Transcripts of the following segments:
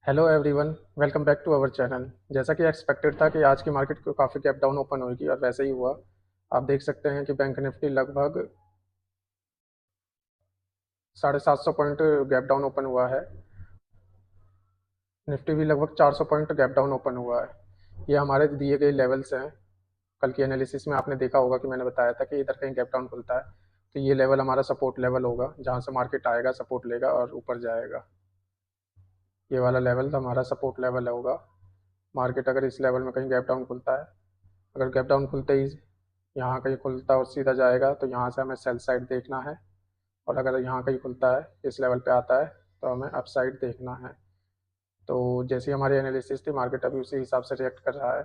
Hello everyone, welcome back to our channel. जैसा कि expected था कि आज की मार्केट को काफ़ी गैप डाउन ओपन होगी और वैसे ही हुआ। आप देख सकते हैं कि बैंक निफ्टी लगभग 750 पॉइंट गैप डाउन ओपन हुआ है। निफ्टी भी लगभग 400 पॉइंट गैप डाउन ओपन हुआ है। ये हमारे दिए गए लेवल्स हैं। कल की एनालिसिस में आपने देखा होगा कि मैंने बताया था कि इधर कहीं गैप डाउन खुलता है तो ये लेवल हमारा सपोर्ट लेवल होगा, जहाँ से मार्केट आएगा, सपोर्ट लेगा और ऊपर जाएगा। ये वाला लेवल हमारा सपोर्ट लेवल होगा। मार्केट अगर इस लेवल में कहीं गैप डाउन खुलता है, अगर गैप डाउन खुलते ही यहाँ कहीं खुलता और सीधा जाएगा तो यहाँ से हमें सेल साइड देखना है। और अगर यहाँ कहीं खुलता है, इस लेवल पे आता है, तो हमें अप साइड देखना है। तो जैसी हमारी एनालिसिस थी, मार्केट अभी उसी हिसाब से रिएक्ट कर रहा है।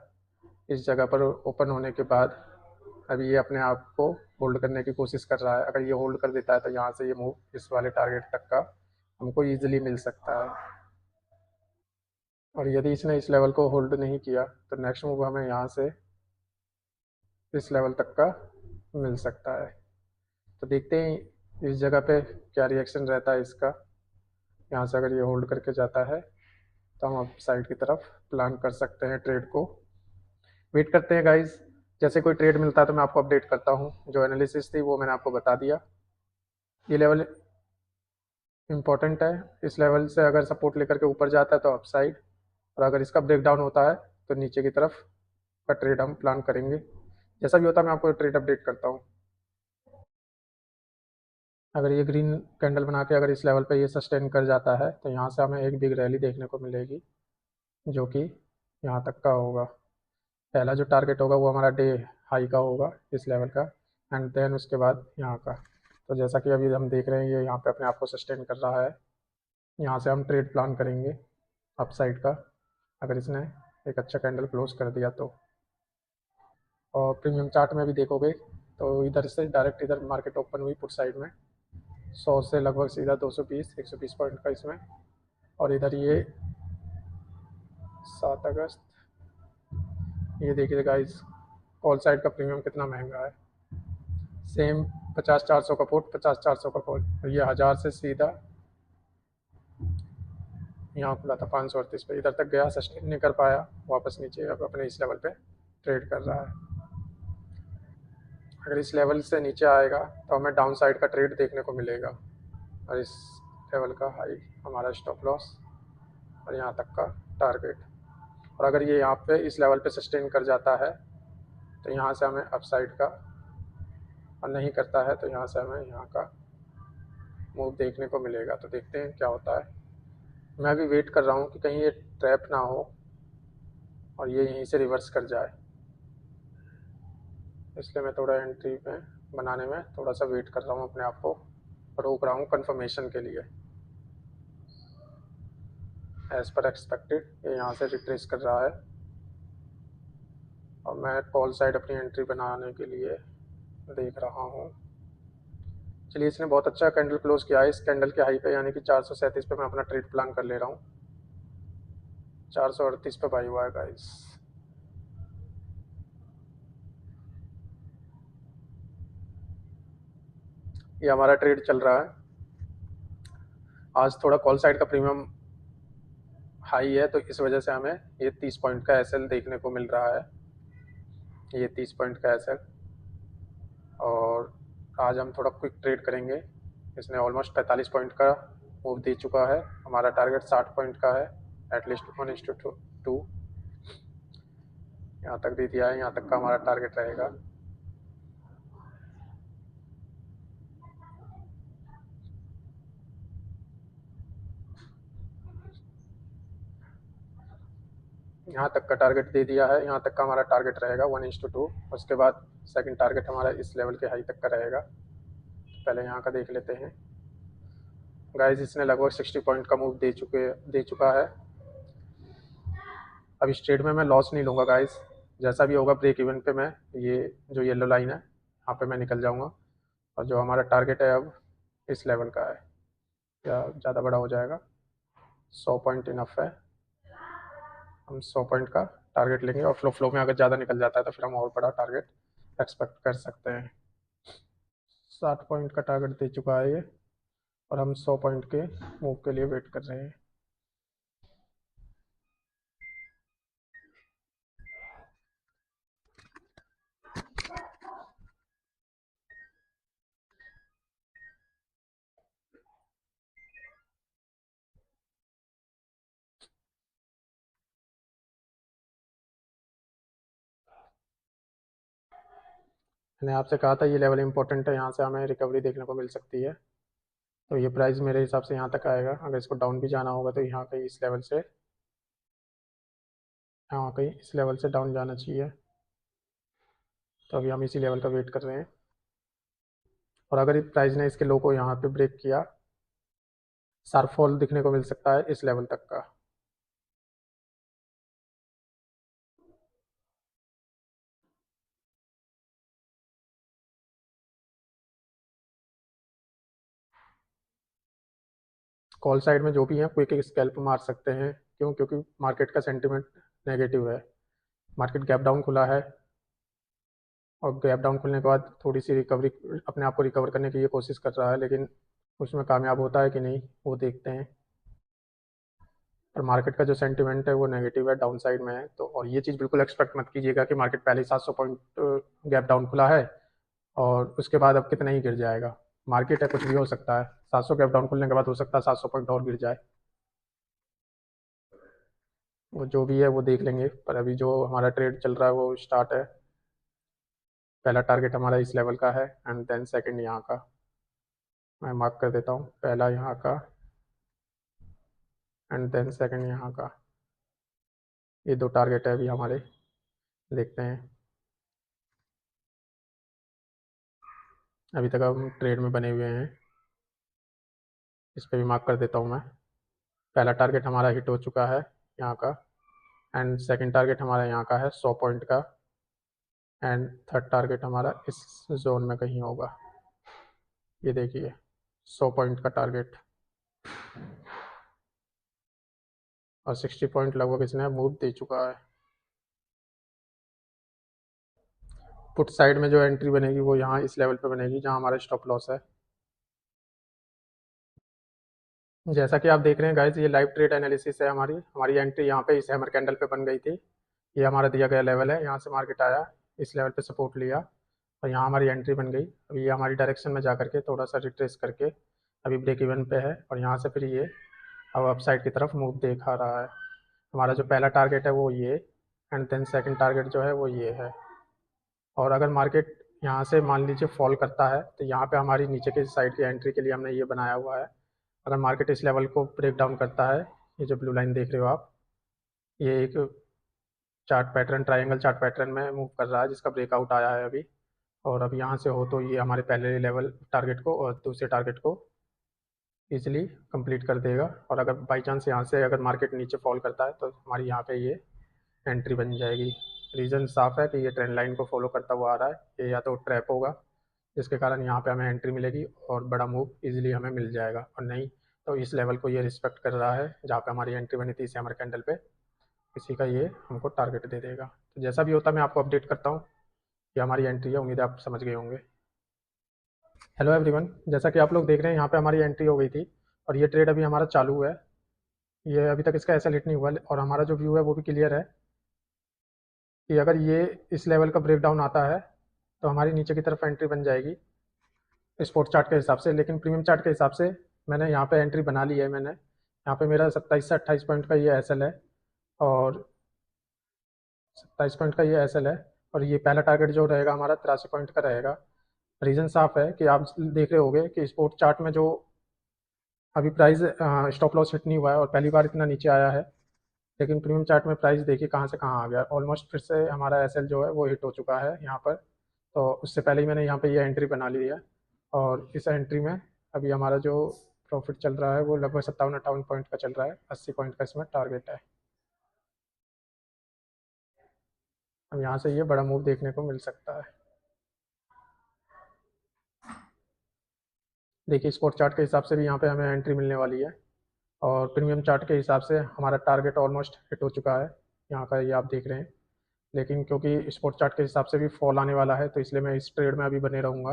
इस जगह पर ओपन होने के बाद अभी ये अपने आप को होल्ड करने की कोशिश कर रहा है। अगर ये होल्ड कर देता है तो यहाँ से ये मूव इस वाले टारगेट तक का हमको ईजिली मिल सकता है। और यदि इसने इस लेवल को होल्ड नहीं किया तो नेक्स्ट मूव हमें यहाँ से इस लेवल तक का मिल सकता है। तो देखते हैं इस जगह पे क्या रिएक्शन रहता है इसका। यहाँ से अगर ये होल्ड करके जाता है तो हम अप साइड की तरफ प्लान कर सकते हैं ट्रेड को। वेट करते हैं गाइज, जैसे कोई ट्रेड मिलता है तो मैं आपको अपडेट करता हूँ। जो एनालिसिस थी वो मैंने आपको बता दिया। ये लेवल इंपॉर्टेंट है। इस लेवल से अगर सपोर्ट लेकर के ऊपर जाता है तो अप साइड, और अगर इसका ब्रेकडाउन होता है तो नीचे की तरफ का ट्रेड हम प्लान करेंगे। जैसा भी होता है मैं आपको ट्रेड अपडेट करता हूँ। अगर ये ग्रीन कैंडल बना के अगर इस लेवल पे ये सस्टेन कर जाता है तो यहाँ से हमें एक बिग रैली देखने को मिलेगी, जो कि यहाँ तक का होगा। पहला जो टारगेट होगा वो हमारा डे हाई का होगा, इस लेवल का, एंड देन उसके बाद यहाँ का। तो जैसा कि अभी हम देख रहे हैं ये यहाँ पे अपने आप को सस्टेन कर रहा है। यहाँ से हम ट्रेड प्लान करेंगे अप साइड का, अगर इसने एक अच्छा कैंडल क्लोज कर दिया तो। और प्रीमियम चार्ट में भी देखोगे तो इधर से डायरेक्ट इधर मार्केट ओपन हुई पुट साइड में 100 से लगभग सीधा 220 120 पॉइंट का इसमें। और इधर ये 7 अगस्त, ये देखिए गाइस, कॉल साइड का प्रीमियम कितना महंगा है। सेम 50-400 का पुट, 50-400 का कॉल, और ये 1000 से सीधा यहाँ खुला था 538 पे, इधर तक गया, सस्टेन नहीं कर पाया, वापस नीचे अब अपने इस लेवल पे ट्रेड कर रहा है। अगर इस लेवल से नीचे आएगा तो हमें डाउन साइड का ट्रेड देखने को मिलेगा। और इस लेवल का हाई हमारा स्टॉप लॉस और यहाँ तक का टारगेट। और अगर ये यहाँ पे इस लेवल पे सस्टेन कर जाता है तो यहाँ से हमें अप साइड का, और नहीं करता है तो यहाँ से हमें यहाँ का मूव देखने को मिलेगा। तो देखते हैं क्या होता है। मैं भी वेट कर रहा हूँ कि कहीं ये ट्रैप ना हो और ये यहीं से रिवर्स कर जाए, इसलिए मैं थोड़ा एंट्री में बनाने में थोड़ा सा वेट कर रहा हूँ, अपने आप को रोक रहा हूँ कंफर्मेशन के लिए। एज पर एक्सपेक्टेड ये यहाँ से रिट्रेस कर रहा है और मैं कॉल साइड अपनी एंट्री बनाने के लिए देख रहा हूँ। चलिए, इसने बहुत अच्छा कैंडल क्लोज किया है इस कैंडल के हाई पे, यानी कि 437 पे मैं अपना ट्रेड प्लान कर ले रहा हूँ। 438 पे बाई हुआ है गाइस। ये हमारा ट्रेड चल रहा है। आज थोड़ा कॉल साइड का प्रीमियम हाई है तो इस वजह से हमें ये 30 पॉइंट का एसएल देखने को मिल रहा है। ये 30 पॉइंट का एसएल। और आज हम थोड़ा क्विक ट्रेड करेंगे। इसने ऑलमोस्ट 45 पॉइंट का मूव दे चुका है। हमारा टारगेट 60 पॉइंट का है, एटलीस्ट 1:2 यहाँ तक दे दिया है। यहाँ तक का हमारा टारगेट रहेगा। यहाँ तक का टारगेट दे दिया है, यहाँ तक का हमारा टारगेट रहेगा 1:2। उसके बाद सेकंड टारगेट हमारा इस लेवल के हाई तक का रहेगा। पहले यहाँ का देख लेते हैं गाइस। इसने लगभग 60 पॉइंट का मूव दे चुका है। अब इस ट्रेड में मैं लॉस नहीं लूँगा गाइस। जैसा भी होगा ब्रेक इवन पे मैं, ये जो येलो लाइन है यहाँ पे मैं निकल जाऊँगा। और जो हमारा टारगेट है अब इस लेवल का है, या ज़्यादा बड़ा हो जाएगा, 100 पॉइंट इनफ है। हम 100 पॉइंट का टारगेट लेंगे और फ्लो में अगर ज़्यादा निकल जाता है तो फिर हम और बड़ा टारगेट एक्सपेक्ट कर सकते हैं। 60 पॉइंट का टारगेट दे चुका है ये, और हम 100 पॉइंट के मूव के लिए वेट कर रहे हैं। मैंने आपसे कहा था ये लेवल इंपॉर्टेंट है, यहाँ से हमें रिकवरी देखने को मिल सकती है। तो ये प्राइस मेरे हिसाब से यहाँ तक आएगा। अगर इसको डाउन भी जाना होगा तो यहाँ कहीं इस लेवल से, यहाँ कहीं इस लेवल से डाउन जाना चाहिए। तो अभी हम इसी लेवल का वेट कर रहे हैं, और अगर इस प्राइस ने इसके लो को यहाँ पे ब्रेक किया, शार्प फॉल दिखने को मिल सकता है इस लेवल तक का। कॉल साइड में जो भी हैं क्विक स्कैल्प मार सकते हैं। क्यों? क्योंकि मार्केट का सेंटिमेंट नेगेटिव है। मार्केट गैप डाउन खुला है, और गैप डाउन खुलने के बाद थोड़ी सी रिकवरी, अपने आप को रिकवर करने की ये कोशिश कर रहा है, लेकिन उसमें कामयाब होता है कि नहीं वो देखते हैं। और मार्केट का जो सेंटिमेंट है वो नेगेटिव है, डाउन साइड में है। तो और ये चीज़ बिल्कुल एक्सपेक्ट मत कीजिएगा कि मार्केट पहले ही 700 पॉइंट गैप डाउन खुला है और उसके बाद अब कितना ही गिर जाएगा। मार्केट है, कुछ भी हो सकता है। 700 गैप डाउन खुलने के बाद हो सकता है 700 पॉइंट और गिर जाए। वो जो भी है वो देख लेंगे, पर अभी जो हमारा ट्रेड चल रहा है वो स्टार्ट है। पहला टारगेट हमारा इस लेवल का है, एंड देन सेकंड यहाँ का। मैं मार्क कर देता हूँ, पहला यहाँ का एंड देन सेकंड यहाँ का। ये दो टारगेट है अभी हमारे, देखते हैं। अभी तक हम ट्रेड में बने हुए हैं, इस पर भी मार्क कर देता हूँ मैं। पहला टारगेट हमारा हिट हो चुका है यहाँ का, एंड सेकंड टारगेट हमारा यहाँ का है 100 पॉइंट का, एंड थर्ड टारगेट हमारा इस जोन में कहीं होगा। ये देखिए 100 पॉइंट का टारगेट, और 60 पॉइंट लगभग इसने मूव दे चुका है। पुट साइड में जो एंट्री बनेगी वो यहाँ इस लेवल पे बनेगी जहाँ हमारा स्टॉप लॉस है। जैसा कि आप देख रहे हैं गाइस, ये लाइव ट्रेड एनालिसिस है। हमारी हमारी एंट्री यहाँ पे इस हैमर कैंडल पे बन गई थी। ये हमारा दिया गया लेवल है, यहाँ से मार्केट आया, इस लेवल पे सपोर्ट लिया, और यहाँ हमारी एंट्री बन गई। अभी ये हमारी डायरेक्शन में जा करके थोड़ा सा रिट्रेस करके अभी ब्रेक इवन पे है, और यहाँ से फिर ये अब अपसाइड की तरफ मूव दिखा रहा है। हमारा जो पहला टारगेट है वो ये, एंड देन सेकंड टारगेट जो है वो ये है। और अगर मार्केट यहाँ से मान लीजिए फॉल करता है तो यहाँ पे हमारी नीचे के साइड की एंट्री के लिए हमने ये बनाया हुआ है। अगर मार्केट इस लेवल को ब्रेक डाउन करता है, ये जो ब्लू लाइन देख रहे हो आप, ये एक chart pattern, triangle chart pattern में मूव कर रहा है जिसका ब्रेकआउट आया है अभी। और अब यहाँ से हो तो ये हमारे पहले लेवल टारगेट को और दूसरे टारगेट को इजीली कंप्लीट कर देगा। और अगर बाई चांस यहाँ से अगर मार्केट नीचे फॉल करता है तो हमारी यहाँ पे ये एंट्री बन जाएगी। रीज़न साफ है कि ये ट्रेंड लाइन को फॉलो करता हुआ आ रहा है, ये या तो ट्रैप होगा जिसके कारण यहाँ पे हमें एंट्री मिलेगी और बड़ा मूव इजीली हमें मिल जाएगा, और नहीं तो इस लेवल को ये रिस्पेक्ट कर रहा है जहाँ पे हमारी एंट्री बनी थी इस हैमर कैंडल पे, इसी का ये हमको टारगेट दे देगा। तो जैसा भी होता है मैं आपको अपडेट करता हूँ। ये हमारी एंट्री है, उम्मीद है आप समझ गए होंगे। हेलो एवरीवन, जैसा कि आप लोग देख रहे हैं यहाँ पे हमारी एंट्री हो गई थी, और ये ट्रेड अभी हमारा चालू है। ये अभी तक इसका ऐसा हिट नहीं हुआ, और हमारा जो व्यू है वो भी क्लियर है कि अगर ये इस लेवल का ब्रेक डाउन आता है तो हमारी नीचे की तरफ एंट्री बन जाएगी स्पॉट चार्ट के हिसाब से। लेकिन प्रीमियम चार्ट के हिसाब से मैंने यहाँ पे एंट्री बना ली है। मैंने यहाँ पे मेरा 27 से 28 पॉइंट का ये एसएल है, और 27 पॉइंट का ये एसएल है, और ये पहला टारगेट जो रहेगा हमारा 83 पॉइंट का रहेगा। रीज़न साफ है कि आप देख रहे होंगे कि स्पॉट चार्ट में जो अभी प्राइस स्टॉप लॉस हिट नहीं हुआ है और पहली बार इतना नीचे आया है, लेकिन प्रीमियम चार्ट में प्राइस देखिए कहाँ से कहाँ आ गया। ऑलमोस्ट फिर से हमारा एसएल जो है वो हिट हो चुका है यहाँ पर। तो उससे पहले ही मैंने यहाँ पे ये एंट्री बना ली है, और इस एंट्री में अभी हमारा जो प्रॉफिट चल रहा है वो लगभग 57-58 पॉइंट का चल रहा है। 80 पॉइंट का इसमें टारगेट है। अब यहाँ से ये बड़ा मूव देखने को मिल सकता है। देखिए स्पॉट चार्ट के हिसाब से भी यहाँ पे हमें एंट्री मिलने वाली है, और प्रीमियम चार्ट के हिसाब से हमारा टारगेट ऑलमोस्ट हिट हो चुका है यहाँ का, ये आप देख रहे हैं। लेकिन क्योंकि स्पॉट चार्ट के हिसाब से भी फॉल आने वाला है तो इसलिए मैं इस ट्रेड में अभी बने रहूँगा।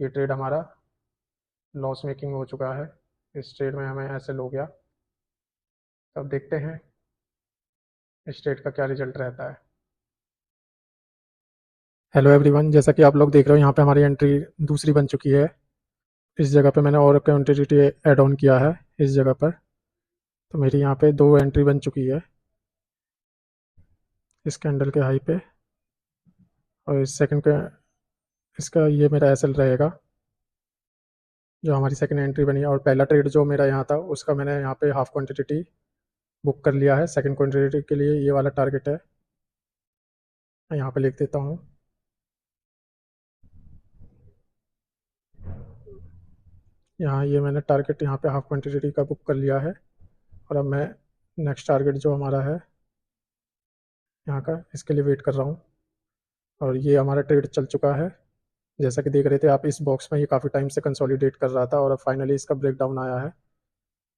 ये ट्रेड हमारा लॉस मेकिंग हो चुका है, इस ट्रेड में हमें ऐसे हो गया। तो अब देखते हैं इस ट्रेड का क्या रिजल्ट रहता है। हेलो एवरीवन, जैसा कि आप लोग देख रहे हो यहाँ पे हमारी एंट्री दूसरी बन चुकी है। इस जगह पे मैंने और क्वांटिटी ऐड ऑन किया है इस जगह पर, तो मेरी यहाँ पे 2 एंट्री बन चुकी है इस कैंडल के हाई पे, और इस सेकंड के इसका ये मेरा एस एल रहेगा, जो हमारी सेकंड एंट्री बनी है। और पहला ट्रेड जो मेरा यहाँ था उसका मैंने यहाँ पे हाफ क्वांटिटी बुक कर लिया है। सेकंड क्वांटिटी के लिए ये वाला टारगेट है, मैं यहाँ पे लिख देता हूँ। यहाँ ये मैंने टारगेट यहाँ पे हाफ क्वांटिटी का बुक कर लिया है। और अब मैं नेक्स्ट टारगेट जो हमारा है यहाँ का, इसके लिए वेट कर रहा हूँ। और ये हमारा ट्रेड चल चुका है, जैसा कि देख रहे थे आप इस बॉक्स में, ये काफ़ी टाइम से कंसोलिडेट कर रहा था और अब फाइनली इसका ब्रेकडाउन आया है।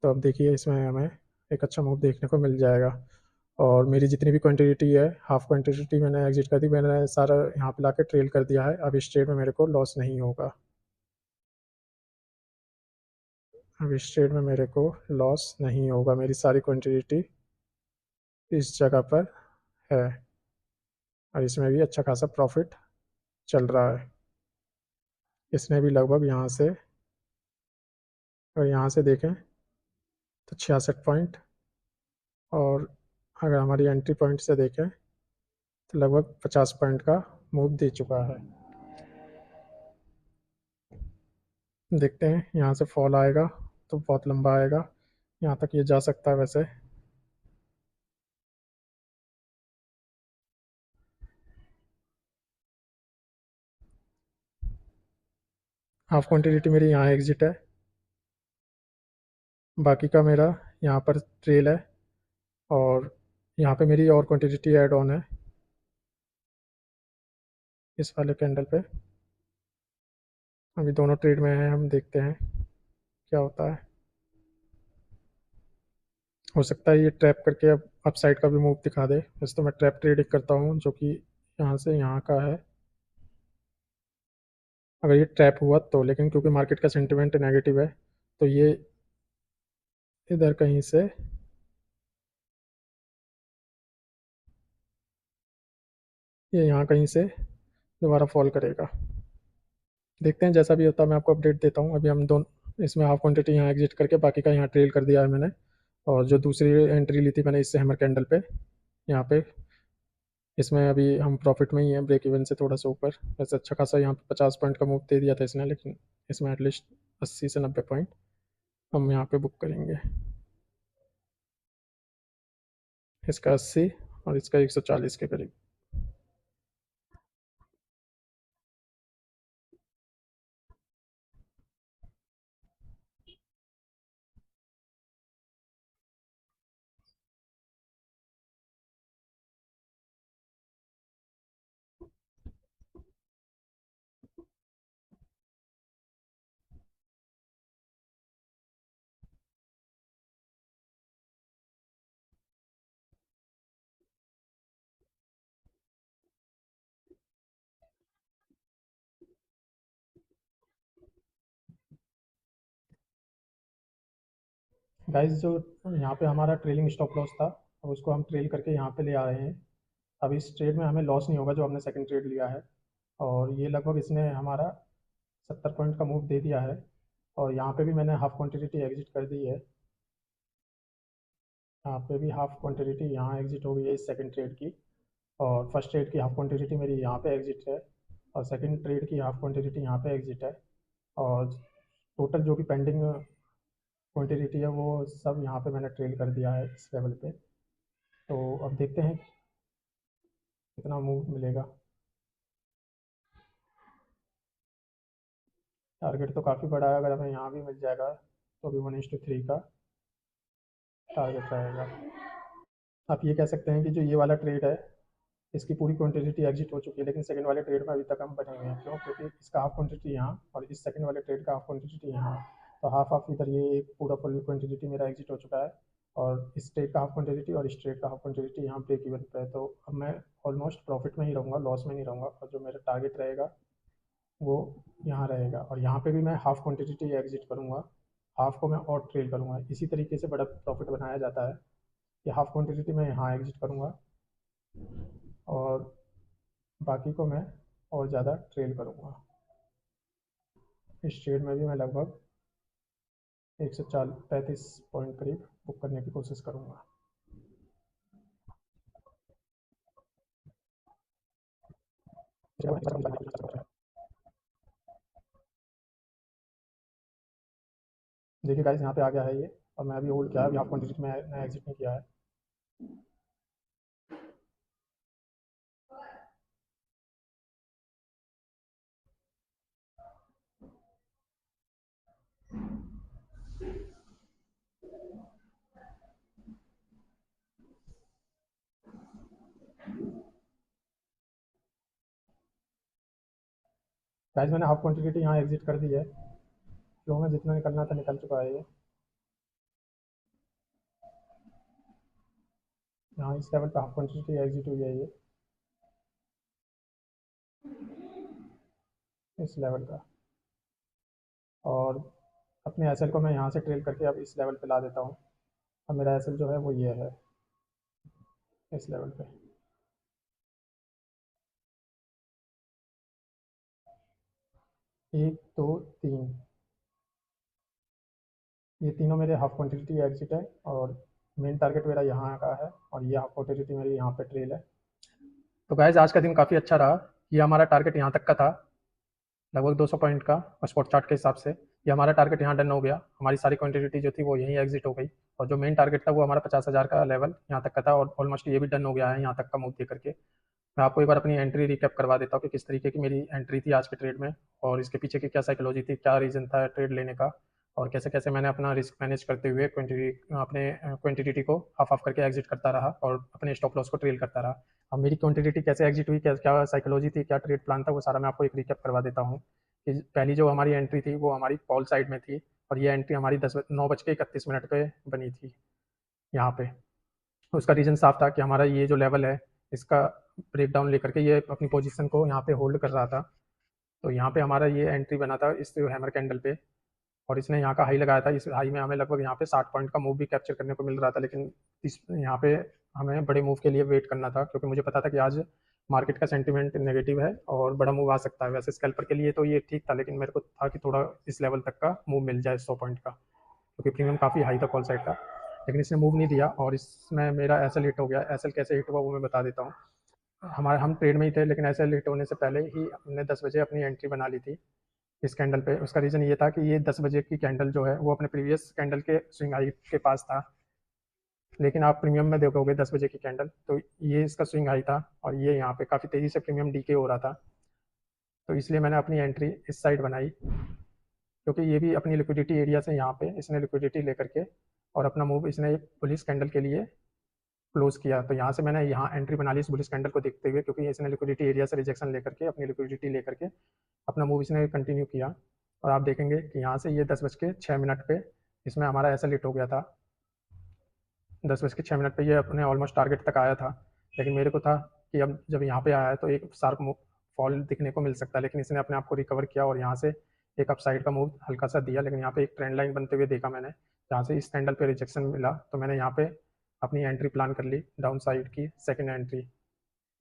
तो अब देखिए इसमें हमें एक अच्छा मूव देखने को मिल जाएगा। और मेरी जितनी भी क्वांटिटी है, हाफ क्वांटिटी मैंने एग्जिट कर दी, मैंने सारा यहाँ पे लाके ट्रेल कर दिया है। अब इस ट्रेड में मेरे को लॉस नहीं होगा, अब इस ट्रेड में मेरे को लॉस नहीं होगा, मेरी सारी क्वांटिटी इस जगह पर है और इसमें भी अच्छा खासा प्रॉफिट चल रहा है। इसने भी लगभग यहाँ से, अगर यहाँ से देखें तो 66 पॉइंट, और अगर हमारी एंट्री पॉइंट से देखें तो लगभग 50 पॉइंट का मूव दे चुका है। देखते हैं यहाँ से फॉल आएगा तो बहुत लंबा आएगा, यहाँ तक ये जा सकता है वैसे। हाफ क्वांटिटी मेरी यहाँ एग्जिट है, बाकी का मेरा यहाँ पर ट्रेल है। और यहाँ पे मेरी और क्वांटिटी ऐड ऑन है इस वाले कैंडल पे। अभी दोनों ट्रेड में हैं, हम देखते हैं क्या होता है। हो सकता है ये ट्रैप करके अब अपसाइड का भी मूव दिखा दे। वैसे तो मैं ट्रैप ट्रेडिंग करता हूँ, जो कि यहाँ से यहाँ का है। अगर ये ट्रैप हुआ तो, लेकिन क्योंकि मार्केट का सेंटिमेंट नेगेटिव है तो ये इधर कहीं से ये यहाँ कहीं से दोबारा फॉल करेगा। देखते हैं जैसा भी होता है, मैं आपको अपडेट देता हूँ। अभी हम दोनों इसमें हाफ क्वांटिटी यहाँ एग्जिट करके बाकी का यहाँ ट्रेल कर दिया है मैंने। और जो दूसरी एंट्री ली थी मैंने इससे हैमर कैंडल पे, यहाँ पे, इसमें अभी हम प्रॉफिट में ही हैं, ब्रेक इवन से थोड़ा सा ऊपर। वैसे अच्छा खासा यहाँ पे 50 पॉइंट का मूव दे दिया था इसने, लेकिन इसमें एटलीस्ट 80 से 90 पॉइंट हम यहाँ पे बुक करेंगे। इसका 80 और इसका 140 के करीब। गाइस जो यहाँ पे हमारा ट्रेलिंग स्टॉप लॉस था, अब उसको हम ट्रेल करके यहाँ पे ले आ रहे हैं। अब इस ट्रेड में हमें लॉस नहीं होगा जो हमने सेकंड ट्रेड लिया है। और ये लगभग इसने हमारा 70 पॉइंट का मूव दे दिया है। और यहाँ पे भी मैंने हाफ क्वांटिटी एग्जिट कर दी है। यहाँ पे भी हाफ क्वांटिटी यहाँ एग्जिट हो गई है इस सेकंड ट्रेड की। और फर्स्ट ट्रेड की हाफ क्वांटिटी मेरी यहाँ पे एग्जिट है, और सेकंड ट्रेड की हाफ क्वांटिटी यहाँ पे एग्जिट है। और टोटल जो भी पेंडिंग क्वांटिटी है वो सब यहाँ पे मैंने ट्रेल कर दिया है इस लेवल पे। तो अब देखते हैं कितना मूव मिलेगा। टारगेट तो काफ़ी बड़ा है, अगर हमें यहाँ भी मिल जाएगा तो भी 1:3 का टारगेट रहेगा। आप ये कह सकते हैं कि जो ये वाला ट्रेड है इसकी पूरी क्वांटिटी एग्जिट हो चुकी है, लेकिन सेकंड वाले ट्रेड में अभी तक हम बने हुए हैं। क्यों? क्योंकि इसका हाफ क्वांटिटी यहाँ और इस सेकंड वाले ट्रेड का हाफ क्वांटिटी यहाँ। तो हाफ हाफ इधर, ये एक पूरा फुल क्वांटिटी मेरा एग्जिट हो चुका है। और इस ट्रेड का हाफ क्वांटिटी और इस ट्रेड का हाफ क्वांटिटी यहाँ ब्रेक इवन पे है। तो अब मैं ऑलमोस्ट प्रॉफिट में ही रहूँगा, लॉस में नहीं रहूँगा। और जो मेरा टारगेट रहेगा वो यहाँ रहेगा, और यहाँ पे भी मैं हाफ क्वांटिटी एग्जिट करूँगा, हाफ को मैं और ट्रेल करूँगा। इसी तरीके से बड़ा प्रॉफिट बनाया जाता है कि हाफ क्वांटिटी मैं यहाँ एग्जिट करूँगा और बाकी को मैं और ज़्यादा ट्रेल करूँगा। इस ट्रेड में भी मैं लगभग 135 पॉइंट करीब बुक करने की कोशिश करूँगा। देखिए गाइस यहाँ पे आ गया है ये, और मैं अभी होल्ड किया है, अभी हाफ क्वांटिटी में मैंने एग्जिट नहीं किया है। गाइस मैंने हाफ क्वांटिटी यहाँ एग्जिट कर दी है, फ्लो में जितना निकलना था निकल चुका है ये। यहाँ इस लेवल पे हाफ क्वांटिटी एग्जिट हुई है ये, इस लेवल का। और अपने एसएल को मैं यहाँ से ट्रेल करके अब इस लेवल पे ला देता हूँ। अब मेरा एसएल जो है वो ये है, इस लेवल पे। एक दो तीन, ये तीनों मेरे हाफ क्वांटिटी एग्जिट है, और मेन टारगेट मेरा यहाँ का है, और ये हाफ क्वांटिटी मेरी यहाँ पे ट्रेल है। तो गाइज आज का दिन काफ़ी अच्छा रहा। ये हमारा टारगेट यहाँ तक का था, लगभग 200 पॉइंट का, और स्पॉट चार्ट के हिसाब से ये हमारा टारगेट यहाँ डन हो गया। हमारी सारी क्वांटिटी जो थी वो यहीं एग्जिट हो गई, और जो मेन टारगेट था वो हमारा 50,000 का लेवल यहाँ तक का था, और ऑलमोस्ट ये भी डन हो गया है यहाँ तक का मूव दे करके। मैं आपको एक बार अपनी एंट्री रिकैप करवा देता हूँ कि किस तरीके की मेरी एंट्री थी आज के ट्रेड में, और इसके पीछे की क्या साइकोलॉजी थी, क्या रीज़न था ट्रेड लेने का, और कैसे कैसे मैंने अपना रिस्क मैनेज करते हुए अपने क्वांटिटी को हाफ ऑफ करके एग्जिट करता रहा, और अपने स्टॉप लॉस को ट्रेल करता रहा। अब मेरी क्वांटिटी कैसे एग्जिट हुई, क्या क्या साइकोलॉजी थी, क्या ट्रेड प्लान था, वो सारा मैं आपको एक रिकैप करवा देता हूँ। कि पहली जो हमारी एंट्री थी वो हमारी कॉल साइड में थी, और ये एंट्री हमारी 9:31 पे बनी थी यहाँ पे। उसका रीज़न साफ था कि हमारा ये जो लेवल है इसका ब्रेक डाउन लेकर के ये अपनी पोजीशन को यहाँ पे होल्ड कर रहा था। तो यहाँ पे हमारा ये एंट्री बना था इस हैमर कैंडल पे, और इसने यहाँ का हाई लगाया था। इस हाई में हमें लगभग यहाँ पे 60 पॉइंट का मूव भी कैप्चर करने को मिल रहा था, लेकिन इस यहाँ पे हमें बड़े मूव के लिए वेट करना था, क्योंकि मुझे पता था कि आज मार्केट का सेंटीमेंट नेगेटिव है और बड़ा मूव आ सकता है। वैसे स्कैल्पर के लिए तो ये ठीक था, लेकिन मेरे को था कि थोड़ा इस लेवल तक का मूव मिल जाए 100 पॉइंट का, क्योंकि प्रीमियम काफ़ी हाई था कॉल साइड का। लेकिन इसने मूव नहीं दिया, और इसमें मेरा एसएल हिट हो गया। एसएल कैसे हिट हुआ वो मैं बता देता हूँ। हमारे हम ट्रेड में ही थे, लेकिन एसएल हिट होने से पहले ही हमने 10 बजे अपनी एंट्री बना ली थी इस कैंडल पे। उसका रीज़न ये था कि ये 10 बजे की कैंडल जो है वो अपने प्रीवियस कैंडल के स्विंग हाई के पास था, लेकिन आप प्रीमियम में देखोगे 10 बजे की कैंडल तो ये इसका स्विंग हाई था, और ये यहाँ पे काफ़ी तेज़ी से प्रीमियम डीके हो रहा था। तो इसलिए मैंने अपनी एंट्री इस साइड बनाई, क्योंकि ये भी अपनी लिक्विडिटी एरिया से यहाँ पे इसने लिक्विडिटी लेकर के और अपना मूव इसने एक बुलिश कैंडल के लिए क्लोज किया। तो यहाँ से मैंने यहाँ एंट्री बना ली इस बुलिश कैंडल को देखते हुए, क्योंकि इसने लिक्विडिटी एरिया से रिजेक्शन लेकर के अपनी लिक्विडिटी लेकर के अपना मूव इसने कंटिन्यू किया। और आप देखेंगे कि यहाँ से ये 10:06 पे इसमें हमारा ऐसा लिट हो गया था। 10:06 पे ये अपने ऑलमोस्ट टारगेट तक आया था, लेकिन मेरे को था कि अब जब यहाँ पे आया है तो एक शार्प फॉल दिखने को मिल सकता है, लेकिन इसने अपने आप को रिकवर किया और यहाँ से एक अपसाइड का मूव हल्का सा दिया। लेकिन यहाँ पे एक ट्रेंड लाइन बनते हुए देखा मैंने, जहाँ से इस कैंडल पे रिजेक्शन मिला, तो मैंने यहाँ पे अपनी एंट्री प्लान कर ली डाउन साइड की सेकेंड एंट्री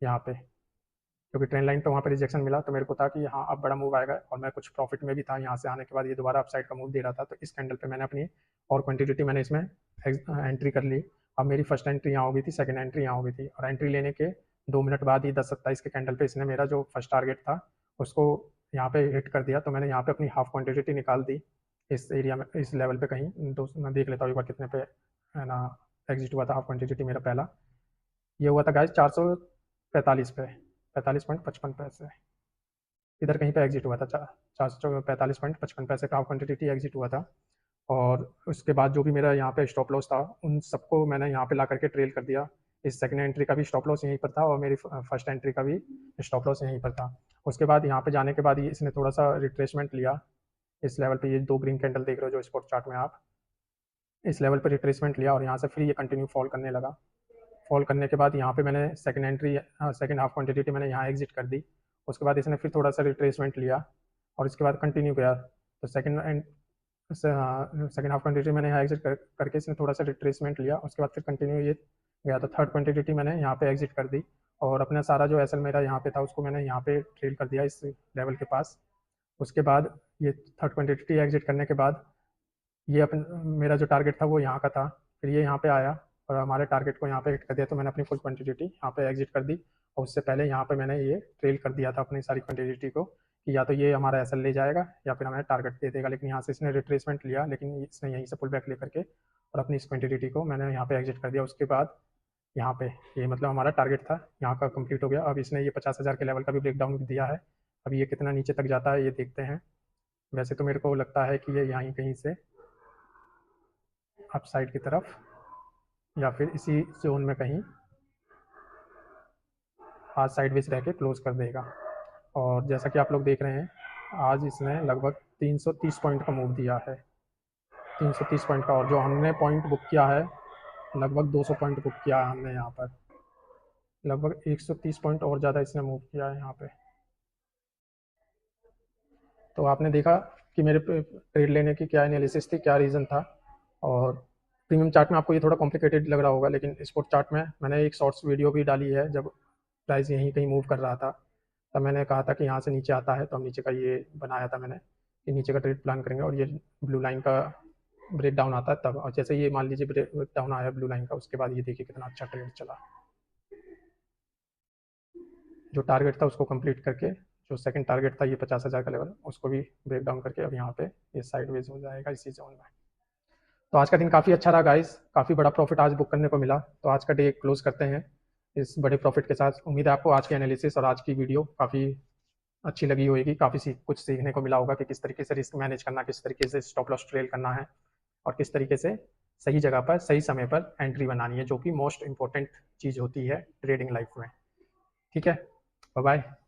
यहाँ पे, क्योंकि ट्रेंड लाइन पे वहाँ पे रिजेक्शन मिला। तो मेरे को था कि हाँ अब बड़ा मूव आएगा, और मैं कुछ प्रॉफिट में भी था। यहाँ से आने के बाद ये दोबारा अपसाइड का मूव दे रहा था, तो इस कैंडल पे मैंने अपनी और क्वांटिटी मैंने इसमें एंट्री कर ली। अब मेरी फर्स्ट एंट्री यहाँ हो गई थी, सेकंड एंट्री यहाँ हो गई थी, और एंट्री लेने के 2 मिनट बाद ही 10:27 के कैंडल पे इसने मेरा जो फर्स्ट टारगेट था उसको यहाँ पे हिट कर दिया। तो मैंने यहाँ पे अपनी हाफ क्वांटिटी निकाल दी इस एरिया में, इस लेवल पे कहीं। दोस्त मैं देख लेता हूँ एक बार कितने पे है ना एग्जिट हुआ था हाफ क्वांटिटी मेरा पहला। ये हुआ था गाइस 445 पे, 45.55 इधर कहीं पे एग्जिट हुआ था। 445.55 का हाफ क्वांटिटी एग्जिट हुआ था। और उसके बाद जो भी मेरा यहाँ पे स्टॉप लॉस था उन सबको मैंने यहाँ पे ला करके ट्रेल कर दिया। इस सेकंड एंट्री का भी स्टॉप लॉस यहीं पर था, और मेरी फर्स्ट एंट्री का भी स्टॉप लॉस यहीं पर था। उसके बाद यहाँ पे जाने के बाद इसने थोड़ा सा रिट्रेसमेंट लिया इस लेवल पे। ये 2 ग्रीन कैंडल देख रहे हो जो स्पॉट चार्ट में आप, इस लेवल पर रिट्रेसमेंट लिया, और यहाँ से फिर ये कंटिन्यू फॉल करने लगा। फॉल करने के बाद यहाँ पे मैंने सेकंड हाफ क्वांटिटी मैंने यहाँ एग्जिट कर दी। उसके बाद इसने फिर थोड़ा सा रिट्रेसमेंट लिया, और इसके बाद कंटिन्यू गया। तो सेकंड हाफ क्वांटिटी मैंने यहाँ एग्जिट करके इसने थोड़ा सा रिट्रेसमेंट लिया, उसके बाद फिर कंटिन्यू ये गया। तो थर्ड क्वांटिटी मैंने यहाँ पे एग्जिट कर दी, और अपना सारा जो एसएल मेरा यहाँ पे था उसको मैंने यहाँ पे ट्रेल कर दिया इस लेवल के पास। उसके बाद ये थर्ड क्वांटिटी एग्जिट करने के बाद ये अपन मेरा जो टारगेट था वो यहाँ का था, फिर ये यहाँ पे आया और हमारे टारगेट को यहाँ पे हिट कर दिया। तो मैंने अपनी फुल क्वांटिटी यहाँ पे एग्जिट कर दी, और उससे पहले यहाँ पे मैंने ये ट्रेल कर दिया था अपनी सारी क्वांटिटी को, कि या तो ये हमारा एसएल ले जाएगा या फिर हमें टारगेट दे देगा। लेकिन यहाँ से इसने रिट्रेसमेंट लिया, लेकिन इसने यहीं से पुल बैक लेकर के और अपनी इस क्वान्टिटी को मैंने यहाँ पे एग्जिट कर दिया। उसके बाद यहाँ पे ये मतलब हमारा टारगेट था यहाँ का कंप्लीट हो गया। अब इसने ये 50,000 के लेवल का भी ब्रेकडाउन दिया है। अब ये कितना नीचे तक जाता है ये देखते हैं। वैसे तो मेरे को लगता है कि ये यहाँ कहीं से अप साइड की तरफ या फिर इसी जोन में कहीं आज साइडवेज रह के क्लोज कर देगा। और जैसा कि आप लोग देख रहे हैं, आज इसने लगभग 330 पॉइंट का मूव दिया है, 330 पॉइंट का। और जो हमने पॉइंट बुक किया है लगभग 200 पॉइंट बुक किया है हमने यहाँ पर, लगभग 130 पॉइंट और ज़्यादा इसने मूव किया है यहाँ पे। तो आपने देखा कि मेरे ट्रेड लेने की क्या एनालिसिस थी, क्या रीज़न था। और प्रीमियम चार्ट में आपको ये थोड़ा कॉम्प्लिकेटेड लग रहा होगा, लेकिन स्पॉट चार्ट में मैंने एक शॉर्ट्स वीडियो भी डाली है। जब प्राइस यहीं कहीं मूव कर रहा था तब मैंने कहा था कि यहाँ से नीचे आता है तो हम नीचे का ये बनाया था मैंने कि नीचे का ट्रेड प्लान करेंगे और ये ब्लू लाइन का ब्रेक डाउन आता है तब। और जैसे ये मान लीजिए ब्रेक डाउन आया ब्लू लाइन का, उसके बाद ये देखिए कितना अच्छा ट्रेड चला। जो टारगेट था उसको कंप्लीट करके, जो सेकंड टारगेट था ये 50,000 का लेवल, उसको भी ब्रेक डाउन करके अब यहाँ पे ये साइडवेज हो जाएगा इसी जोन में। तो आज का दिन काफ़ी अच्छा रहा गाइस, काफ़ी बड़ा प्रॉफिट आज बुक करने को मिला। तो आज का डे क्लोज करते हैं इस बड़े प्रॉफिट के साथ। उम्मीद है आपको आज की एनालिसिस और आज की वीडियो काफ़ी अच्छी लगी होगी, काफ़ी कुछ सीखने को मिला होगा कि किस तरीके से रिस्क मैनेज करना, किस तरीके से स्टॉप लॉस ट्रेल करना है और किस तरीके से सही जगह पर सही समय पर एंट्री बनानी है, जो कि मोस्ट इंपॉर्टेंट चीज़ होती है ट्रेडिंग लाइफ में। ठीक है, बाय बाय।